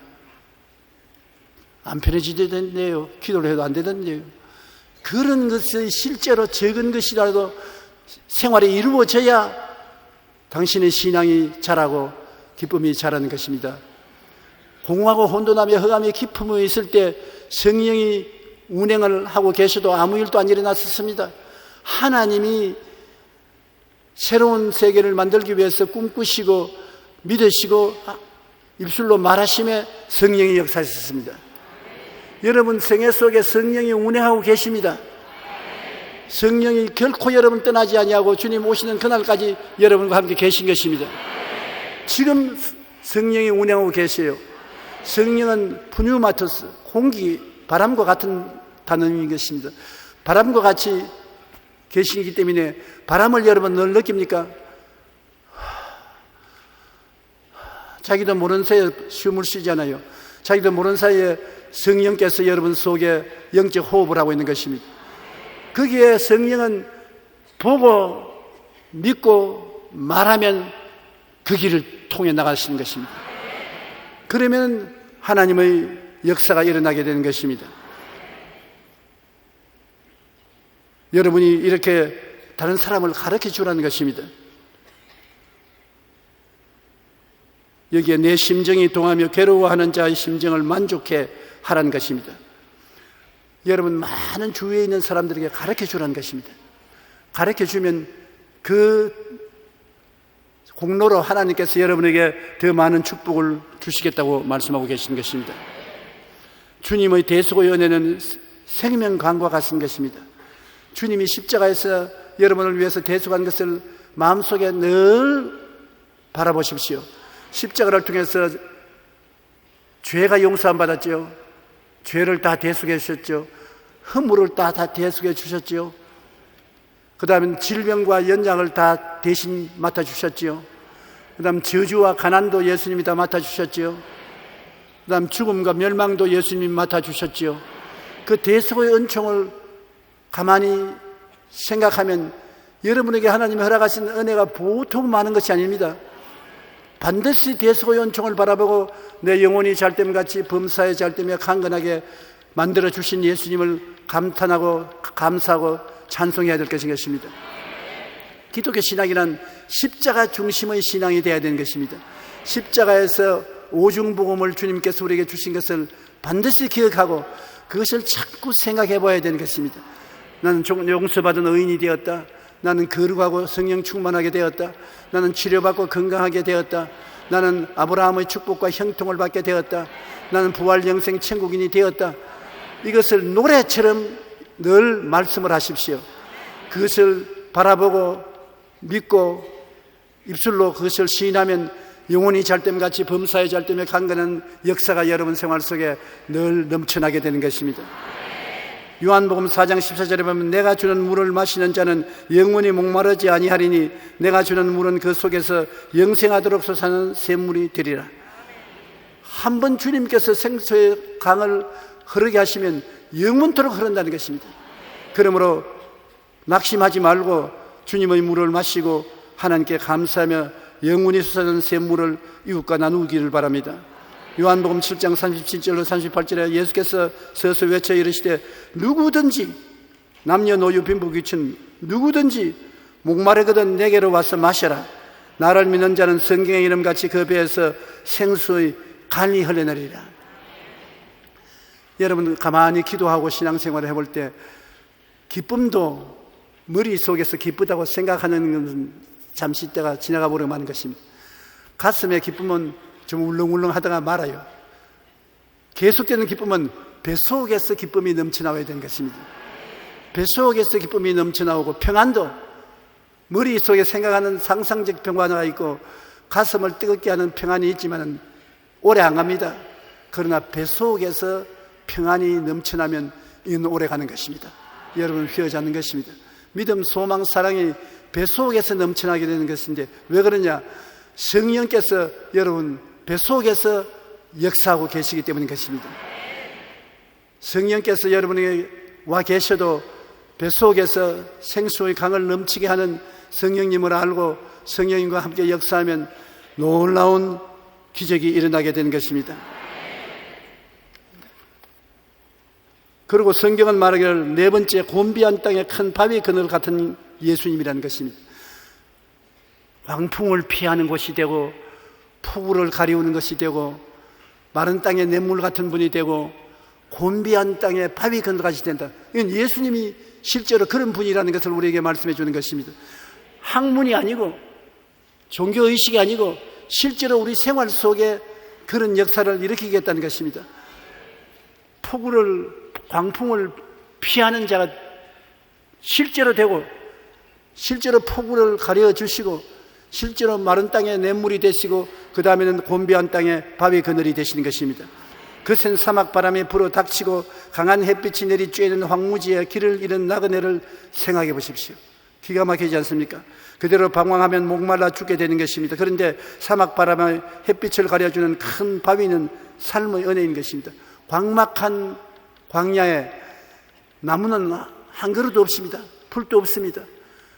안 편해지던데요. 기도를 해도 안 되던데요. 그런 것이 실제로 적은 것이라도 생활에 이루어져야 당신의 신앙이 자라고 기쁨이 자라는 것입니다. 공허하고 혼돈하며 흑암이 깊은 무에 있을 때 성령이 운행을 하고 계셔도 아무 일도 안 일어났었습니다. 하나님이 새로운 세계를 만들기 위해서 꿈꾸시고 믿으시고 입술로 말하심에 성령이 역사하셨습니다. 여러분 생애 속에 성령이 운행하고 계십니다. 성령이 결코 여러분 떠나지 아니하고 주님 오시는 그날까지 여러분과 함께 계신 것입니다. 지금 성령이 운행하고 계세요. 성령은 푸뉴마토스, 공기, 바람과 같은 단어인 것입니다. 바람과 같이 계시기 때문에 바람을 여러분 늘 느낍니까? 자기도 모르는 사이에 숨을 쉬잖아요. 자기도 모르는 사이에 성령께서 여러분 속에 영적 호흡을 하고 있는 것입니다. 거기에 성령은 보고 믿고 말하면 그 길을 통해 나가시는 것입니다. 그러면 하나님의 역사가 일어나게 되는 것입니다. 여러분이 이렇게 다른 사람을 가르쳐 주라는 것입니다. 여기에 내 심정이 동하며 괴로워하는 자의 심정을 만족해 하라는 것입니다. 여러분 많은 주위에 있는 사람들에게 가르쳐 주라는 것입니다. 가르쳐 주면 그 공로로 하나님께서 여러분에게 더 많은 축복을 주시겠다고 말씀하고 계시는 것입니다. 주님의 대속의 은혜는 생명강과 같은 것입니다. 주님이 십자가에서 여러분을 위해서 대속한 것을 마음속에 늘 바라보십시오. 십자가를 통해서 죄가 용서함 받았죠. 죄를 다 대속해 주셨죠. 허물을 다 대속해 주셨죠. 그 다음에 질병과 연약을 다 대신 맡아주셨죠. 그 다음 저주와 가난도 예수님이 다 맡아주셨죠. 그 다음 죽음과 멸망도 예수님이 맡아주셨죠. 그 대속의 은총을 가만히 생각하면 여러분에게 하나님이 허락하신 은혜가 보통 많은 것이 아닙니다. 반드시 대속의 은총을 바라보고 내 영혼이 잘됨같이 범사에 잘되며 강건하게 만들어주신 예수님을 감탄하고 감사하고 찬송해야 될 것입니다. 기독교 신앙이란 십자가 중심의 신앙이 되어야 되는 것입니다. 십자가에서 오중복음을 주님께서 우리에게 주신 것을 반드시 기억하고 그것을 자꾸 생각해 봐야 되는 것입니다. 나는 용서받은 의인이 되었다. 나는 거룩하고 성령 충만하게 되었다. 나는 치료받고 건강하게 되었다. 나는 아브라함의 축복과 형통을 받게 되었다. 나는 부활 영생 천국인이 되었다. 이것을 노래처럼 늘 말씀을 하십시오. 그것을 바라보고 믿고 입술로 그것을 시인하면 영혼이 잘됨 같이 범사의 잘됨에 강건한 역사가 여러분 생활 속에 늘 넘쳐나게 되는 것입니다. 요한복음 4장 14절에 보면 내가 주는 물을 마시는 자는 영원히 목마르지 아니하리니 내가 주는 물은 그 속에서 영생하도록 솟아나는 샘물이 되리라. 한번 주님께서 생수의 강을 흐르게 하시면 영원토록 흐른다는 것입니다. 그러므로 낙심하지 말고 주님의 물을 마시고 하나님께 감사하며 영원히 솟아나는 샘물을 이웃과 나누기를 바랍니다. 요한복음 7장 37절로 38절에 예수께서 서서 외쳐 이르시되 누구든지 남녀노소 빈부귀천 누구든지 목마르거든 내게로 와서 마셔라. 나를 믿는 자는 성경의 이름같이 그 배에서 생수의 강이 흘러내리라. 여러분 가만히 기도하고 신앙생활을 해볼 때 기쁨도 머릿속에서 기쁘다고 생각하는 것은 잠시 때가 지나가 버리고 마는 것입니다. 가슴의 기쁨은 좀 울렁울렁 하다가 말아요. 계속되는 기쁨은 뱃속에서 기쁨이 넘쳐나와야 되는 것입니다. 뱃속에서 기쁨이 넘쳐나오고 평안도 머릿속에 생각하는 상상적 평안이 있고 가슴을 뜨겁게 하는 평안이 있지만 오래 안 갑니다. 그러나 뱃속에서 평안이 넘쳐나면 이는 오래 가는 것입니다. 여러분 휘어지 않는 것입니다. 믿음, 소망, 사랑이 뱃속에서 넘쳐나게 되는 것인데 왜 그러냐? 성령께서 여러분 뱃속에서 역사하고 계시기 때문인 것입니다. 성령께서 여러분에게 와 계셔도 뱃속에서 생수의 강을 넘치게 하는 성령님을 알고 성령님과 함께 역사하면 놀라운 기적이 일어나게 되는 것입니다. 그리고 성경은 말하기를 네 번째 곤비한 땅에 큰 바위 그늘 같은 예수님이라는 것입니다. 광풍을 피하는 곳이 되고 폭우를 가리우는 것이 되고 마른 땅에 냇물 같은 분이 되고 곤비한 땅에 바위 그늘 같이 된다. 이건 예수님이 실제로 그런 분이라는 것을 우리에게 말씀해 주는 것입니다. 학문이 아니고 종교의식이 아니고 실제로 우리 생활 속에 그런 역사를 일으키겠다는 것입니다. 광풍을 피하는 자가 실제로 되고 실제로 폭우를 가려 주시고 실제로 마른 땅에 냇물이 되시고 그 다음에는 곤비한 땅에 바위 그늘이 되시는 것입니다. 거센 사막 바람이 불어 닥치고 강한 햇빛이 내리 쬐는 황무지에 길을 잃은 나그네를 생각해 보십시오. 기가 막히지 않습니까? 그대로 방황하면 목말라 죽게 되는 것입니다. 그런데 사막 바람에 햇빛을 가려주는 큰 바위는 삶의 은혜인 것입니다. 광막한 광야에 나무는 한 그루도 없습니다. 풀도 없습니다.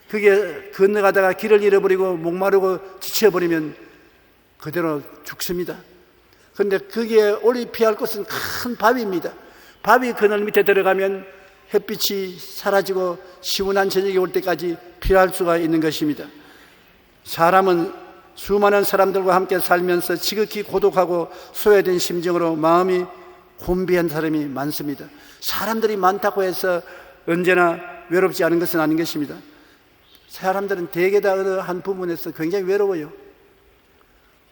그게 건너가다가 길을 잃어버리고 목마르고 지쳐버리면 그대로 죽습니다. 그런데 거기에 오래 피할 곳은 큰 바위입니다. 바위 그늘 밑에 들어가면 햇빛이 사라지고 시원한 저녁이 올 때까지 피할 수가 있는 것입니다. 사람은 수많은 사람들과 함께 살면서 지극히 고독하고 소외된 심정으로 마음이 곤비한 사람이 많습니다. 사람들이 많다고 해서 언제나 외롭지 않은 것은 아닌 것입니다. 사람들은 대개 다 어느 한 부분에서 굉장히 외로워요.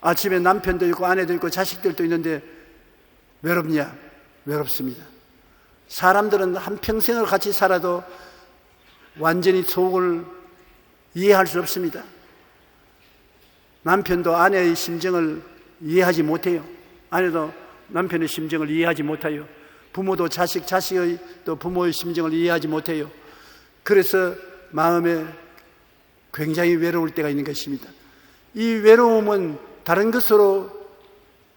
아침에 남편도 있고 아내도 있고 자식들도 있는데 외롭냐? 외롭습니다. 사람들은 한평생을 같이 살아도 완전히 속을 이해할 수 없습니다. 남편도 아내의 심정을 이해하지 못해요. 아내도 남편의 심정을 이해하지 못해요. 부모도 자식의 또 부모의 심정을 이해하지 못해요. 그래서 마음에 굉장히 외로울 때가 있는 것입니다. 이 외로움은 다른 것으로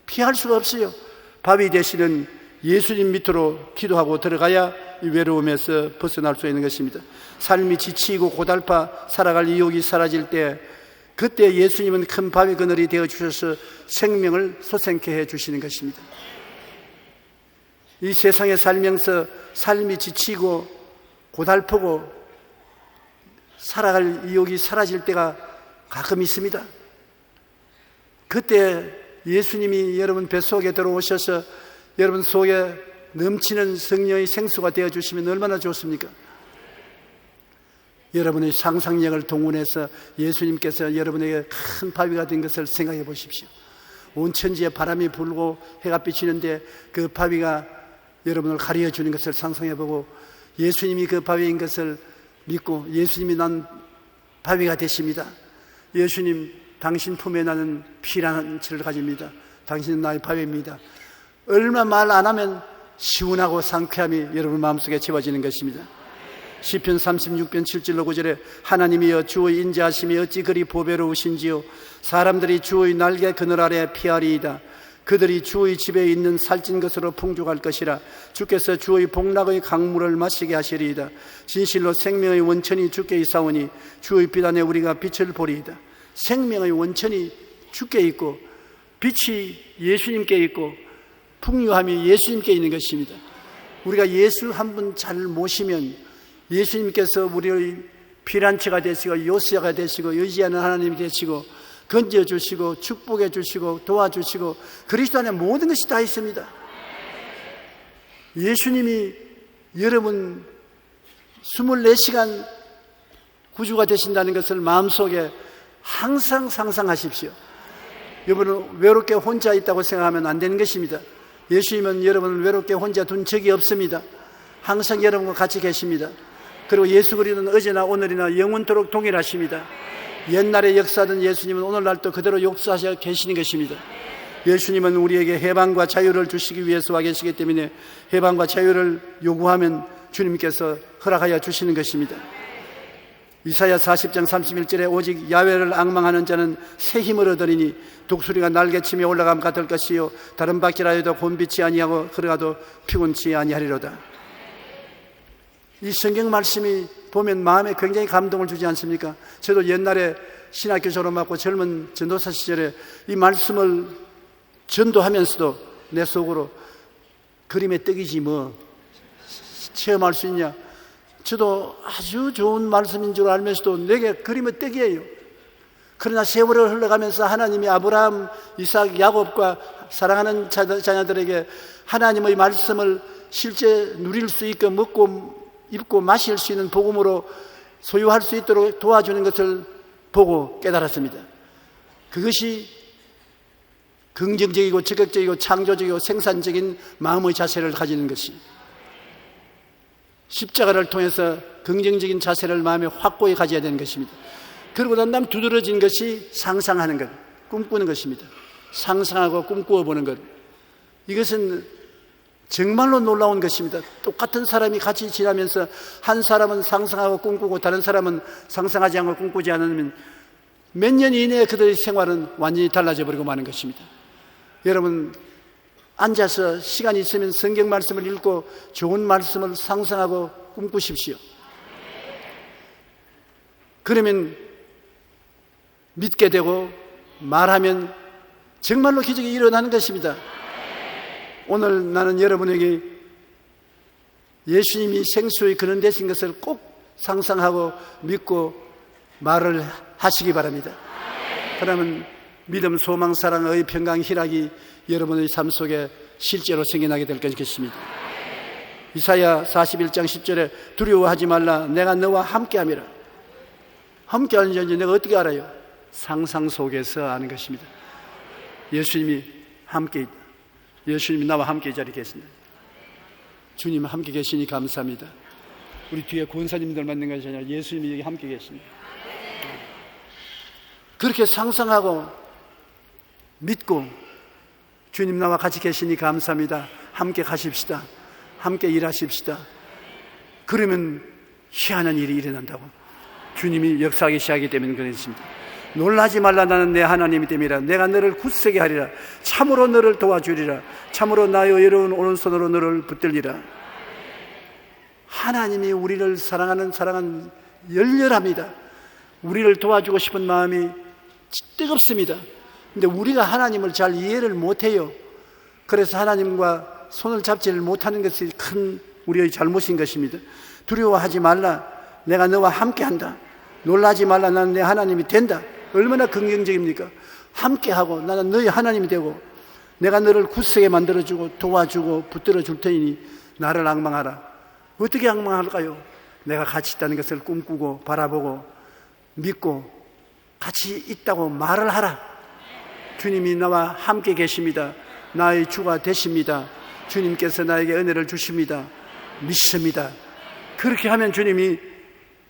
피할 수가 없어요. 바위 되시는 예수님 밑으로 기도하고 들어가야 이 외로움에서 벗어날 수 있는 것입니다. 삶이 지치고 고달파 살아갈 의욕이 사라질 때 그때 예수님은 큰 바위 그늘이 되어 주셔서 생명을 솟생케 해 주시는 것입니다. 이 세상에 살면서 삶이 지치고 고달프고 살아갈 의욕이 사라질 때가 가끔 있습니다. 그때 예수님이 여러분 뱃속에 들어오셔서 여러분 속에 넘치는 성령의 생수가 되어주시면 얼마나 좋습니까? 여러분의 상상력을 동원해서 예수님께서 여러분에게 큰 바위가 된 것을 생각해 보십시오. 온 천지에 바람이 불고 해가 비치는데 그 바위가 여러분을 가리어 주는 것을 상상해 보고 예수님이 그 바위인 것을 믿고 예수님이 난 바위가 되십니다. 예수님 당신 품에 나는 피란치를 가집니다. 당신은 나의 바위입니다. 얼마 말 안 하면 시원하고 상쾌함이 여러분 마음속에 채워지는 것입니다. 시편 36편 7절로 9절에 하나님이여 주의 인자하심이 어찌 그리 보배로우신지요 사람들이 주의 날개 그늘 아래 피하리이다. 그들이 주의 집에 있는 살찐 것으로 풍족할 것이라. 주께서 주의 복락의 강물을 마시게 하시리이다. 진실로 생명의 원천이 주께 있사오니 주의 빛 안에 우리가 빛을 보리이다. 생명의 원천이 주께 있고 빛이 예수님께 있고 풍요함이 예수님께 있는 것입니다. 우리가 예수 한 분 잘 모시면 예수님께서 우리의 피난처가 되시고 요새가 되시고 의지하는 하나님이 되시고 건져주시고 축복해 주시고 도와주시고 그리스도 안에 모든 것이 다 있습니다. 예수님이 여러분 24시간 구주가 되신다는 것을 마음속에 항상 상상하십시오. 여러분은 외롭게 혼자 있다고 생각하면 안 되는 것입니다. 예수님은 여러분을 외롭게 혼자 둔 적이 없습니다. 항상 여러분과 같이 계십니다. 그리고 예수 그리스도는 어제나 오늘이나 영원토록 동일하십니다. 옛날에 역사하던 예수님은 오늘날도 그대로 역사하셔 계시는 것입니다. 예수님은 우리에게 해방과 자유를 주시기 위해서 와 계시기 때문에 해방과 자유를 요구하면 주님께서 허락하여 주시는 것입니다. 이사야 40장 31절에 오직 야훼를 앙망하는 자는 새 힘을 얻으리니 독수리가 날개치며 올라감 같을 것이요 다른 바퀴라 해도 곤비치 아니하고 걸어가도 피곤치 아니하리로다. 이 성경 말씀이 보면 마음에 굉장히 감동을 주지 않습니까? 저도 옛날에 신학교 졸업하고 젊은 전도사 시절에 이 말씀을 전도하면서도 내 속으로 그림의 떡이지 뭐 체험할 수 있냐. 저도 아주 좋은 말씀인 줄 알면서도 내게 그림의 떡이에요. 그러나 세월을 흘러가면서 하나님이 아브라함, 이삭, 야곱과 사랑하는 자녀들에게 하나님의 말씀을 실제 누릴 수 있게 먹고 입고 마실 수 있는 복음으로 소유할 수 있도록 도와주는 것을 보고 깨달았습니다. 그것이 긍정적이고 적극적이고 창조적이고 생산적인 마음의 자세를 가지는 것이 십자가를 통해서 긍정적인 자세를 마음에 확고히 가져야 되는 것입니다. 그러고 난 다음 두드러진 것이 상상하는 것, 꿈꾸는 것입니다. 상상하고 꿈꾸어 보는 것, 이것은 정말로 놀라운 것입니다. 똑같은 사람이 같이 지나면서 한 사람은 상상하고 꿈꾸고 다른 사람은 상상하지 않고 꿈꾸지 않으면 몇 년 이내에 그들의 생활은 완전히 달라져 버리고 마는 것입니다. 여러분 앉아서 시간이 있으면 성경 말씀을 읽고 좋은 말씀을 상상하고 꿈꾸십시오. 그러면 믿게 되고 말하면 정말로 기적이 일어나는 것입니다. 오늘 나는 여러분에게 예수님이 생수의 근원 되신 것을 꼭 상상하고 믿고 말을 하시기 바랍니다. 그러면 믿음, 소망, 사랑, 의, 평강, 희락이 여러분의 삶 속에 실제로 생겨나게 될 것입니다. 이사야 41장 10절에 두려워하지 말라 내가 너와 함께함이라. 함께하는지 내가 어떻게 알아요? 상상 속에서 아는 것입니다. 예수님이 함께 있다. 예수님이 나와 함께 이 자리에 계신다. 주님 함께 계시니 감사합니다. 우리 뒤에 권사님들 만난 것이 아니라 예수님이 여기 함께 계십니다. 그렇게 상상하고 믿고 주님 나와 같이 계시니 감사합니다. 함께 가십시다. 함께 일하십시다. 그러면 희한한 일이 일어난다고 주님이 역사하기 시작하기 때문에 그렇습니다. 놀라지 말라 나는 내 하나님이 됨이라. 내가 너를 굳세게 하리라. 참으로 너를 도와주리라. 참으로 나의 의로운 오른손으로 너를 붙들리라. 하나님이 우리를 사랑하는 사랑은 열렬합니다. 우리를 도와주고 싶은 마음이 뜨겁습니다. 근데 우리가 하나님을 잘 이해를 못해요. 그래서 하나님과 손을 잡지를 못하는 것이 큰 우리의 잘못인 것입니다. 두려워하지 말라. 내가 너와 함께한다. 놀라지 말라. 나는 내 하나님이 된다. 얼마나 긍정적입니까? 함께하고 나는 너희 하나님이 되고 내가 너를 굳세게 만들어주고 도와주고 붙들어 줄 테니 나를 앙망하라. 어떻게 앙망할까요? 내가 같이 있다는 것을 꿈꾸고 바라보고 믿고 같이 있다고 말을 하라. 주님이 나와 함께 계십니다. 나의 주가 되십니다. 주님께서 나에게 은혜를 주십니다. 믿습니다. 그렇게 하면 주님이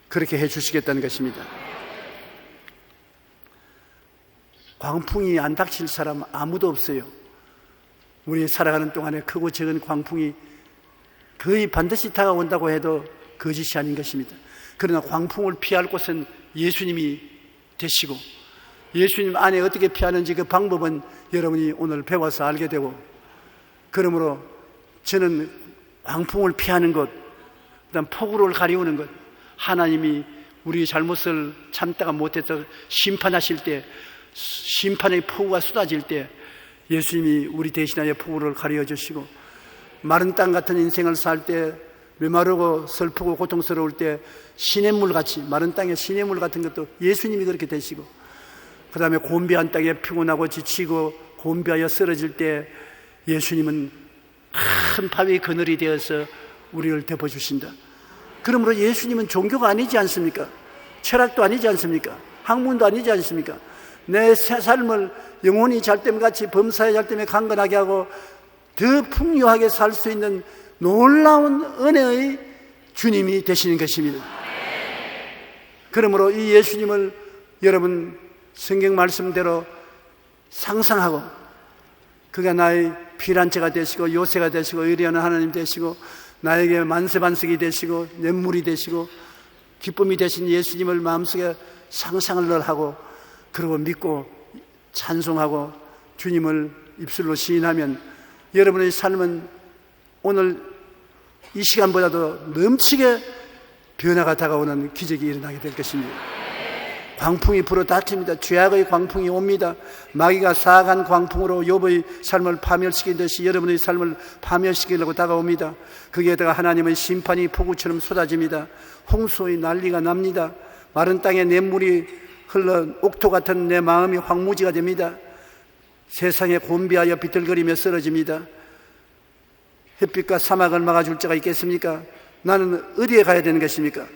그렇게 해 주시겠다는 것입니다. 광풍이 안 닥칠 사람 아무도 없어요. 우리 살아가는 동안에 크고 작은 광풍이 거의 반드시 다가온다고 해도 거짓이 아닌 것입니다. 그러나 광풍을 피할 곳은 예수님이 되시고, 예수님 안에 어떻게 피하는지 그 방법은 여러분이 오늘 배워서 알게 되고, 그러므로 저는 광풍을 피하는 것, 그다음 폭우를 가리우는 것, 하나님이 우리 잘못을 참다가 못해서 심판하실 때, 심판의 폭우가 쏟아질 때 예수님이 우리 대신하여 폭우를 가리워 주시고, 마른 땅 같은 인생을 살 때 메마르고 슬프고 고통스러울 때 시냇물같이, 마른 땅에 시냇물 같은 것도 예수님이 그렇게 되시고, 그 다음에 곤비한 땅에 피곤하고 지치고 곤비하여 쓰러질 때 예수님은 큰 바위 그늘이 되어서 우리를 덮어주신다. 그러므로 예수님은 종교가 아니지 않습니까? 철학도 아니지 않습니까? 학문도 아니지 않습니까? 내 삶을 영혼이 잘됨같이 범사에 잘됨에 강건하게 하고 더 풍요하게 살 수 있는 놀라운 은혜의 주님이 되시는 것입니다. 그러므로 이 예수님을 여러분 성경 말씀대로 상상하고, 그가 나의 피난처가 되시고 요새가 되시고 의리하는 하나님 되시고 나에게 만세반석이 되시고 냇물이 되시고 기쁨이 되신 예수님을 마음속에 상상을 늘 하고, 그리고 믿고 찬송하고 주님을 입술로 시인하면 여러분의 삶은 오늘 이 시간보다도 넘치게 변화가 다가오는 기적이 일어나게 될 것입니다. 광풍이 불어 닥칩니다. 죄악의 광풍이 옵니다. 마귀가 사악한 광풍으로 욥의 삶을 파멸시킨 듯이 여러분의 삶을 파멸시키려고 다가옵니다. 거기에다가 하나님의 심판이 폭우처럼 쏟아집니다. 홍수의 난리가 납니다. 마른 땅에 냇물이 흘러 옥토 같은 내 마음이 황무지가 됩니다. 세상에 곤비하여 비틀거리며 쓰러집니다. 햇빛과 사막을 막아줄 자가 있겠습니까? 나는 어디에 가야 되는 것입니까?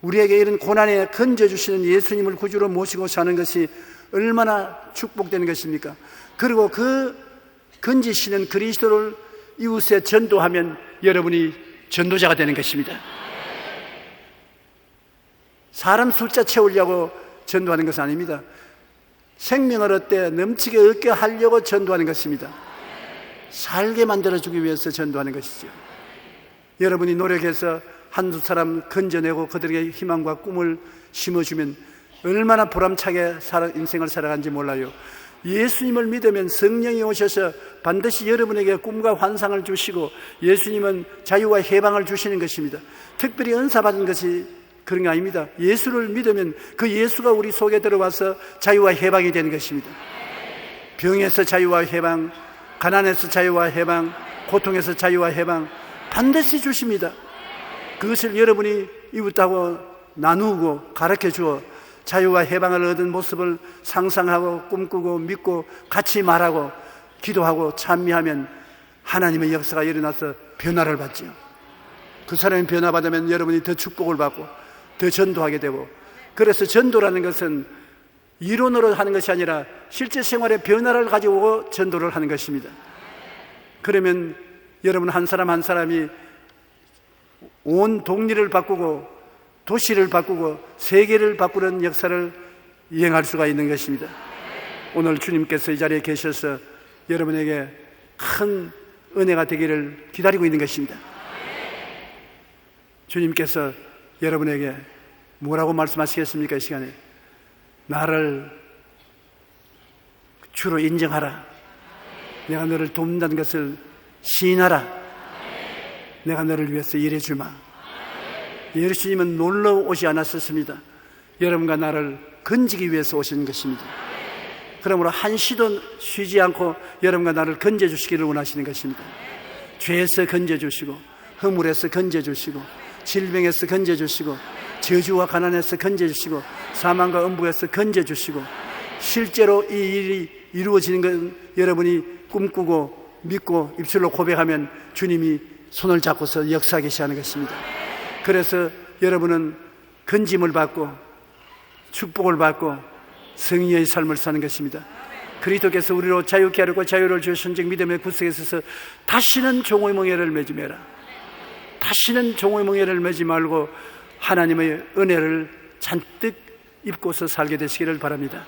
우리에게 이런 고난에 건져주시는 예수님을 구주로 모시고 사는 것이 얼마나 축복되는 것입니까? 그리고 그 건지시는 그리스도를 이웃에 전도하면 여러분이 전도자가 되는 것입니다. 사람 숫자 채우려고 전도하는 것은 아닙니다. 생명을 얻되 넘치게 얻게 하려고 전도하는 것입니다. 살게 만들어주기 위해서 전도하는 것이죠. 여러분이 노력해서 한두 사람 건져내고 그들에게 희망과 꿈을 심어주면 얼마나 보람차게 인생을 살아가는지 몰라요. 예수님을 믿으면 성령이 오셔서 반드시 여러분에게 꿈과 환상을 주시고 예수님은 자유와 해방을 주시는 것입니다. 특별히 은사받은 것이 그런 게 아닙니다. 예수를 믿으면 그 예수가 우리 속에 들어와서 자유와 해방이 되는 것입니다. 병에서 자유와 해방, 가난에서 자유와 해방, 고통에서 자유와 해방 반드시 주십니다. 그것을 여러분이 이웃하고 나누고 가르쳐 주어 자유와 해방을 얻은 모습을 상상하고 꿈꾸고 믿고 같이 말하고 기도하고 찬미하면 하나님의 역사가 일어나서 변화를 받죠. 그 사람이 변화받으면 여러분이 더 축복을 받고 더 전도하게 되고, 그래서 전도라는 것은 이론으로 하는 것이 아니라 실제 생활의 변화를 가지고 전도를 하는 것입니다. 그러면 여러분 한 사람 한 사람이 온 동리를 바꾸고 도시를 바꾸고 세계를 바꾸는 역사를 이행할 수가 있는 것입니다. 오늘 주님께서 이 자리에 계셔서 여러분에게 큰 은혜가 되기를 기다리고 있는 것입니다. 주님께서 여러분에게 뭐라고 말씀하시겠습니까? 이 시간에 나를 주로 인정하라. 내가 너를 돕는다는 것을 시인하라. 내가 너를 위해서 일해주마. 예수님은 놀러 오지 않았었습니다. 여러분과 나를 건지기 위해서 오신 것입니다. 그러므로 한시도 쉬지 않고 여러분과 나를 건져주시기를 원하시는 것입니다. 죄에서 건져주시고 허물에서 건져주시고 질병에서 건져주시고 저주와 가난에서 건져주시고 사망과 음부에서 건져주시고, 실제로 이 일이 이루어지는 건 여러분이 꿈꾸고 믿고 입술로 고백하면 주님이 손을 잡고서 역사하게 하는 것입니다. 그래서 여러분은 건짐을 받고 축복을 받고 성의의 삶을 사는 것입니다. 그리스도께서 우리로 자유케 하려고 자유를 주신 즉 믿음의 구석에 서서 다시는 종의 멍에를 매지 마라. 다시는 종의 멍에를 매지 말고 하나님의 은혜를 잔뜩 입고서 살게 되시기를 바랍니다.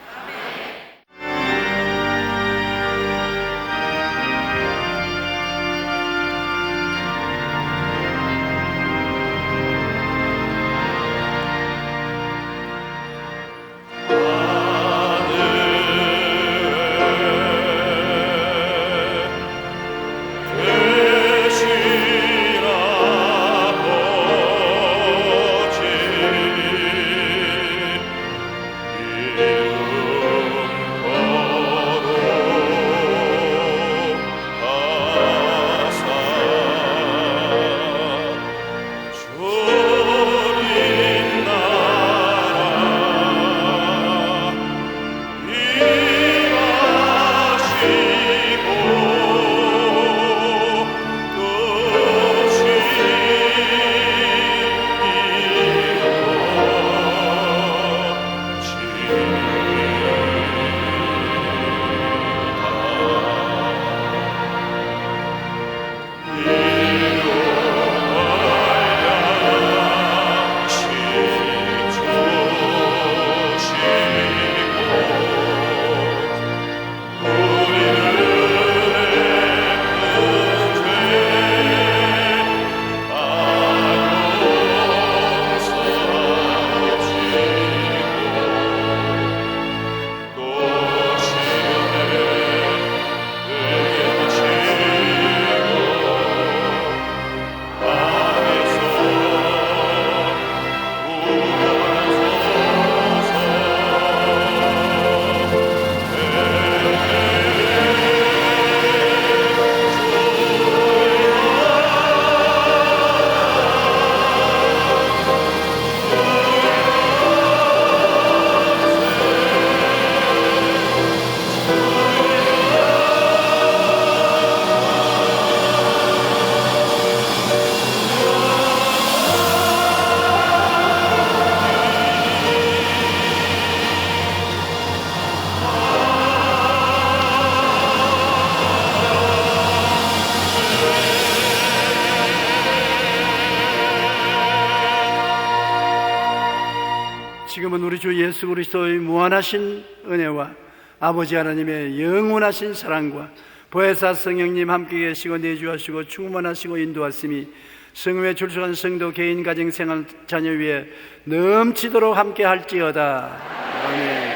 지금은 우리 주 예수 그리스도의 무한하신 은혜와 아버지 하나님의 영원하신 사랑과 보혜사 성령님 함께 계시고 내주하시고 충만하시고 인도하심이 성회에 출석한 성도 개인 가정 생활 자녀 위에 넘치도록 함께 할지어다. 아멘.